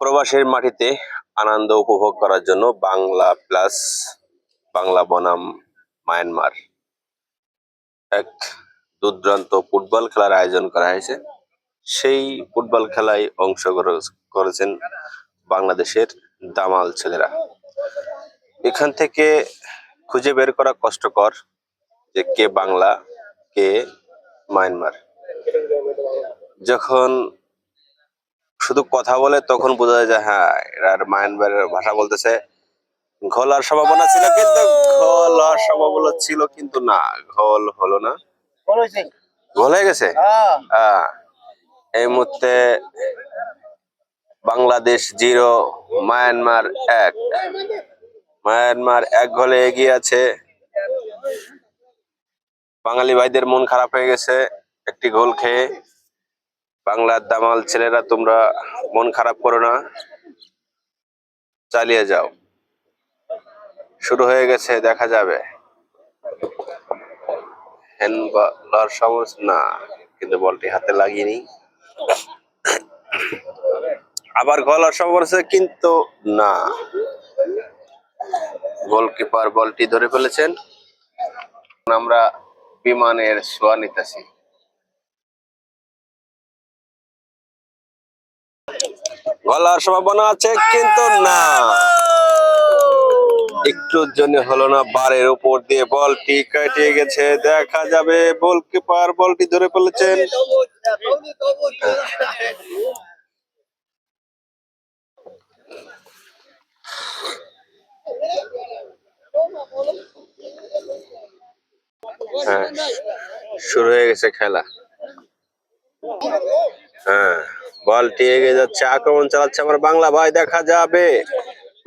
প্রবাসের মাটিতে আনন্দ উপভোগ করার জন্য বাংলা প্লাস বাংলা বনাম মায়ানমার এক দুর্দান্ত ফুটবল খেলার আয়োজন করা হয়েছে। সেই ফুটবল খেলায় করেছেন বাংলাদেশের দামাল ছেলেরা। এখান থেকে খুঁজে বের করা কষ্টকর যে কে বাংলা কে মায়ানমার। যখন শুধু কথা বলে তখন বোঝা যায় যে হ্যাঁ এরা মায়ানমারের ভাষা বলতেছে। ঘোল হওয়ার সম্ভাবনা ছিল কিন্তু না, ঘোল হলো না, ঘোল হয়ে গেছে। এই মুহূর্তে বাংলাদেশ 0, মায়ানমার 1। মায়ানমার 1 গোলে এগিয়ে আছে। বাঙালি ভাইদের মন খারাপ হয়ে গেছে একটি গোল খেয়ে। বাংলার দামাল ছেলেরা তোমরা মন খারাপ করো না, চালিয়ে যাও। শুরু হয়ে গেছে, দেখা যাবে। না, কিন্তু বলটি হাতে লাগেনি। আবার গলার সমস্যা কিন্তু না, গোলকিপার বলটি ধরে ফেলেছেন। আমরা বিমানের ছোঁয়া নিতেছি। গলার সম্ভাবনা আছে কিন্তু না, একটুর জন্য হলো না। বারের উপর দিয়ে বলটি কেটে গেছে, দেখা যাবে। গোলকিপার বলটি ধরে ফেলেছেন। হ্যাঁ, শুরু হয়ে গেছে খেলা। হ্যাঁ, বলটি এগিয়ে যাচ্ছে, আক্রমণ চালাচ্ছে আমার বাংলা ভাই, দেখা যাবে।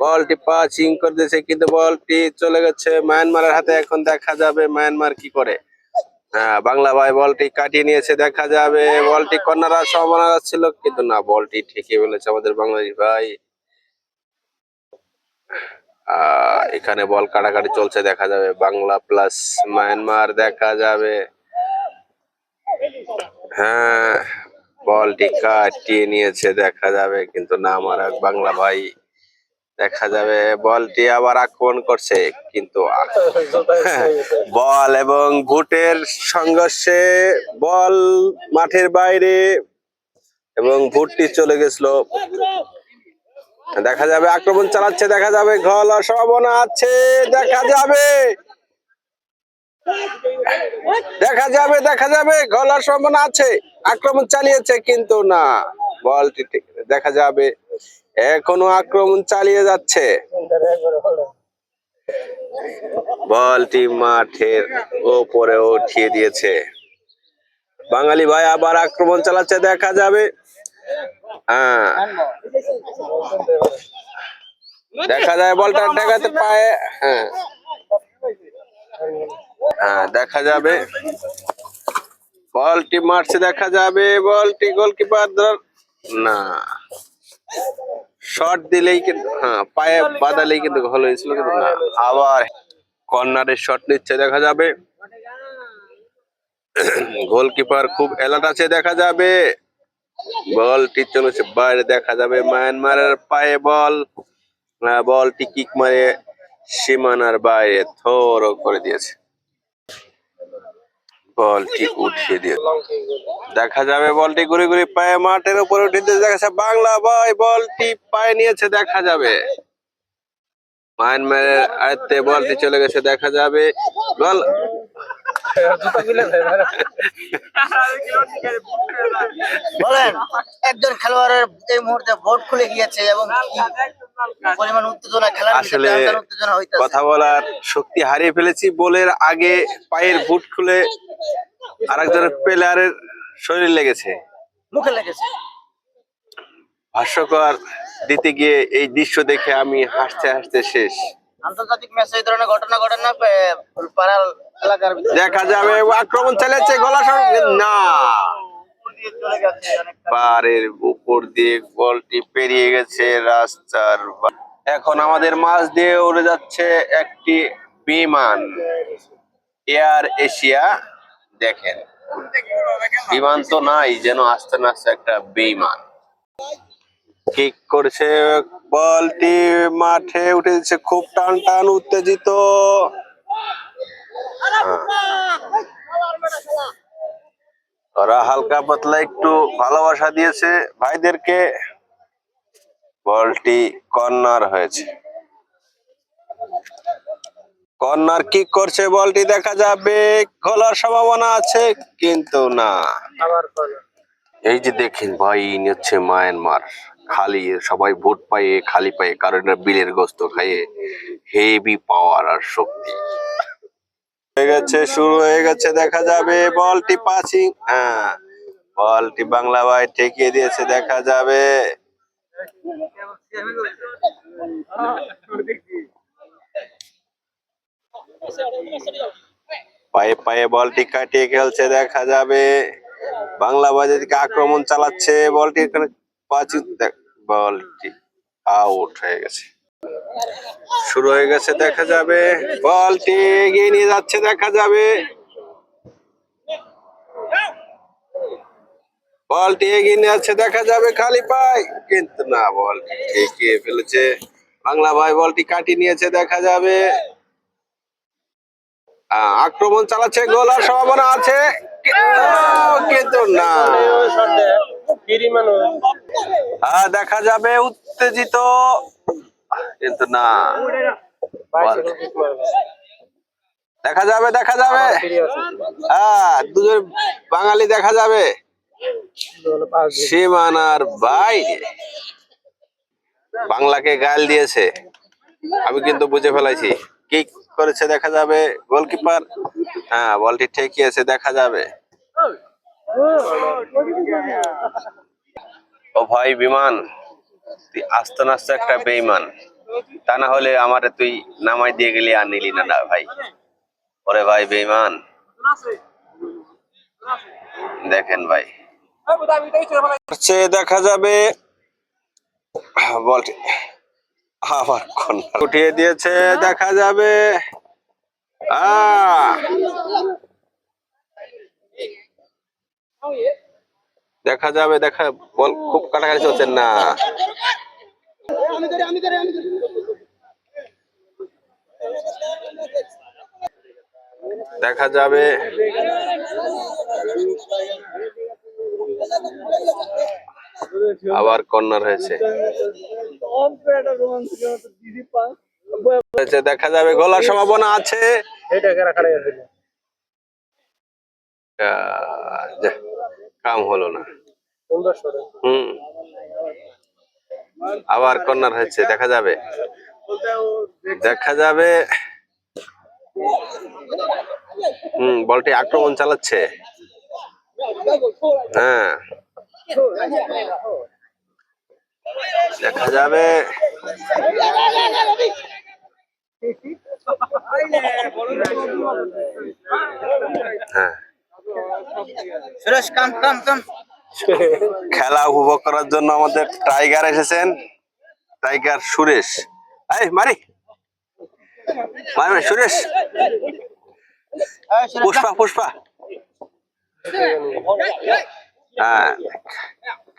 বলটি পাসিং করে দিয়েছে কিন্তু বলটি চলে গেছে মায়ানমারের হাতে। এখন দেখা যাবে মায়ানমার কি করে। হ্যাঁ, বাংলা ভাই বলটি কাটিয়ে নিয়েছে, দেখা যাবে। বলটি কর্নার সম্ভাবনা ছিল কিন্তু না, বলটি ঠেকিয়ে ফেলেছে আমাদের বাংলাদেশ ভাই। এখানে বল কাটাকাটি চলছে, দেখা যাবে। বাংলা প্লাস মায়ানমার, দেখা যাবে। হ্যাঁ, বলটি কাটিয়ে নিয়েছে, দেখা যাবে কিন্তু না, আমার বাংলা ভাই। দেখা যাবে বলটি আবার আক্রমণ করছে কিন্তু বল এবং বুটের সংঘর্ষে বল মাঠের বাইরে এবং বুটটি চলে গেছিল। দেখা যাবে আক্রমণ চালাচ্ছে, দেখা যাবে। গোল হওয়ার সম্ভাবনা আছে, দেখা যাবে। গোল হওয়ার সম্ভাবনা আছে, আক্রমণ চালিয়েছে কিন্তু না, বলটি দেখা যাবে। এখনো আক্রমণ চালিয়ে যাচ্ছে, বলটি মাঠের ওপরে উঠিয়ে দিয়েছে। বাঙালি ভাই আবার আক্রমণ চালাচ্ছে, দেখা যাবে। হ্যাঁ, দেখা যায় বলটা ঠেকাতে পায়। হ্যাঁ, দেখা যাবে। বলটি মারছে, দেখা যাবে। বলটি গোলকিপার না, শট দিলেই কিন্তু, হ্যাঁ, পায়ে বাঁধালেই কিন্তু গোল হয়েছিল কিন্তু না। আবার কর্নারের শট নিচ্ছে, দেখা যাবে। গোলকিপার খুব অ্যালার্ট আছে, দেখা যাবে। বলটি চলেছে বাইরে, দেখা যাবে। মায়ানমারের পায়ে বল, বলটি কিক মারে সীমানার বাইরে থ্রো করে দিয়েছে। বলটি উঠিয়ে দিয়ে দেখা যাবে। বলটি ঘুরে ঘুরে পায়ে মাঠের উপরে উঠে দিয়ে দেখা যাচ্ছে বাংলা ভাই বলটি পায়ে নিয়েছে, দেখা যাবে। মায়ানমারের আয়ত্তে বলটি চলে গেছে, দেখা যাবে। গোল। বলেন, একজন খেলোয়াড়ের এই মুহূর্তে বোর্ড খুলে গিয়েছে এবং পরিমাণ উত্তেজনা, খেলার আসলে উত্তেজনা হইতেছে। কথা বলার শক্তি হারিয়ে ফেলেছি। বলের আগে পায়ের বুট খুলে আরেকজনের প্লেয়ারের শরীর লেগেছে, মুখে লেগেছে। হাস্যকর দিতে গিয়ে এই দৃশ্য দেখে আমি হাসতে হাসতে শেষ। আন্তর্জাতিক ম্যাচে এই ধরনের ঘটনা ঘটে না পাড়ার এলাকার ভিতরে। দেখা যাবে আক্রমণ চালাচ্ছে, গলা না, পাড়ের উপর দিয়ে বলটি পেরিয়ে গেছে রাস্তার। এখন আমাদের মাঝ দিয়ে উড়ে যাচ্ছে একটি বিমান, এয়ার এশিয়া। দেখেন, বিমান তো নাই, যেন আস্তে আস্তে একটা বিমান। কিক করছে, বলটি মাঠে উঠে দিচ্ছে, খুব টান টান উত্তেজিত। ওরা হালকা পাতলা একটু ভালোবাসা দিয়েছে ভাইদেরকে। বলটি কর্নার হয়েছে, কর্নার কিক করছে, বলটি দেখা যাবে, গোলার সম্ভাবনা আছে কিন্তু না। এই যে দেখেন ভাই, ইনি হচ্ছে মায়ানমার। খালি সবাই ভোট পায়ে খালি পায়ে, কারণ এরা বিলের গোস্ত খাইয়ে হেভি পাওয়ার আর শক্তি। হয়ে গেছে, শুরু হয়ে গেছে, দেখা যাবে বলটি পাসিং। হ্যাঁ, বলটি বাংলা ভাই ঠেকিয়ে দিয়েছে, দেখা যাবে। পায়ে পায়ে বলটি কাটিয়ে খেলছে, দেখা যাবে। বাংলা ভাই এদিকে আক্রমণ চালাচ্ছে, বলটি এখানে পাঁচিং, বলটি আউট হয়ে গেছে। শুরু হয়ে গেছে, দেখা যাবে। বলটি এগিয়ে নিয়ে যাচ্ছে, দেখা যাবে। বলটি এগিয়ে নিয়ে যাচ্ছে, দেখা যাবে, খালি পায় কিন্তু না, বলটি ঠেকিয়ে ফেলেছে। বাংলা ভাই বলটি কাটিয়ে নিয়েছে, দেখা যাবে। আক্রমণ চালাচ্ছে, গোলার সম্ভাবনা আছে কিন্তু না। দেখা যাবে, উত্তেজিত কিন্তু না। দেখা যাবে, দেখা যাবে। দুজন বাঙালি দেখা যাবে, সীমানার বাইরে। বাংলাকে গাল দিয়েছে, আমি কিন্তু বুঝে ফেলাইছি। কিক করেছে, দেখা যাবে, গোলকিপার। হ্যাঁ, বলটি ঠেকিয়েছে, দেখা যাবে। ও ভাই বিমান, তুই আস্তে নাস্তে একটা বেইমান। তা না হলে আমারে তুই নামাই দিয়ে গেলি, আর নিলি না না ভাই। ওরে ভাই বেইমান, দেখেন ভাই, দেখা যাবে। বলটি আবার উঠিয়ে দিয়েছে, দেখা যাবে। দেখা যাবে, দেখা, বল খুব কাটাকাটি চলছে না। দেখা যাবে, আবার কর্নার হয়েছে, দেখা যাবে, গোলার সম্ভাবনা আছে। কাম হলো না। আবার কর্নার হয়েছে, দেখা যাবে, দেখা যাবে। বলটি আক্রমণ চালাচ্ছে। হ্যাঁ, দেখা যাবে। হ্যাঁ, খেলা উপভোগ করার জন্য আমাদের টাইগার এসেছেন, টাইগার সুরেশ। এই মারি মারি সুরেশ, পুষ্পা পুষ্পা। হ্যাঁ,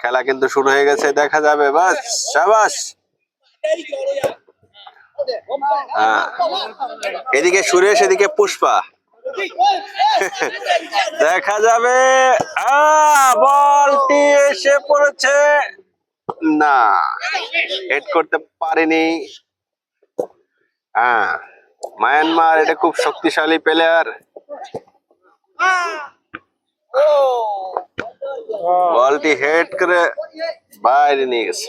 খেলা কিন্তু শুরু হয়ে গেছে, দেখা যাবে। বাস, শাবাশ। এদিকে সুরেশ, এদিকে পুষ্পা। দেখা যাবে, বলটি এসে পড়েছে, না, হেড করতে পারেনি। মায়ানমার এটা খুব শক্তিশালী প্লেয়ার। বলটি হেড করে বাইরে নিয়ে গেছে।